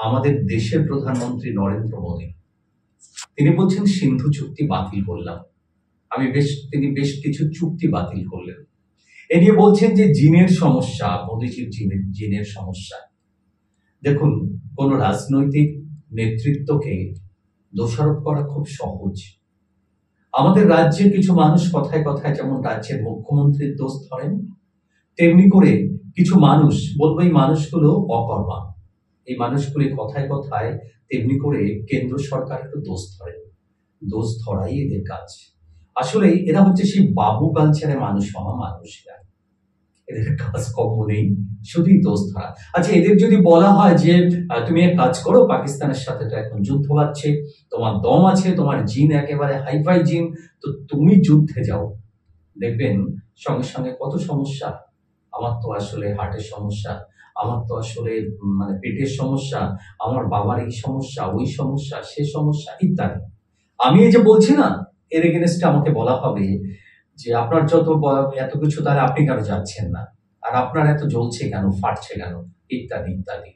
আমাদের দেশের প্রধানমন্ত্রী নরেন্দ্র মোদী, তিনি বলছেন সিন্ধু চুক্তি বাতিল করলাম। তিনি বেশ কিছু চুক্তি বাতিল করলেন। এ নিয়ে বলছেন যে জিনের সমস্যা, মোদীজির জিনের সমস্যা। দেখুন, কোন রাজনৈতিক নেতৃত্বকে দোষারোপ করা খুব সহজ। আমাদের রাজ্যে কিছু মানুষ কথায় কথায় যেমন রাজ্যের মুখ্যমন্ত্রীর দোষ ধরেন, তেমনি করে কিছু মানুষ, বলবো এই মানুষগুলো অকর্মা, এই মানুষগুলি কথায় কথায় তেমনি করে কেন্দ্র সরকারেরও দোষ ধরেন। দোষ ধরাই এদের কাজ। আসলে এরা হচ্ছে সেই বাবু কালচারে মানুষ হওয়া মানুষরা। এদের কাজ কর্ম নেই, শুধুই দোষ ধরা। আচ্ছা, এদের যদি বলা হয় যে তুমি এক কাজ করো, পাকিস্তানের সাথে তো এখন যুদ্ধ হচ্ছে, তোমার দম আছে, তোমার জিন একেবারে হাইফাই জিন, তো তুমি যুদ্ধে যাও, দেখবেন সঙ্গে সঙ্গে কত সমস্যা। আমার তো আসলে হার্টের সমস্যা, আমার তো আসলে পেটের সমস্যা, আমার বাবার এই সমস্যা, ওই সমস্যা, সে সমস্যা ইত্যাদি। আমি এই যে বলছি না, এর এগেনস্টে আমাকে বলা হবে যে আপনার যত এত কিছু, তাহলে আপনি কেন যাচ্ছেন না, আর আপনার এত জ্বলছে কেন, ফাটছে কেন, ইত্যাদি ইত্যাদি।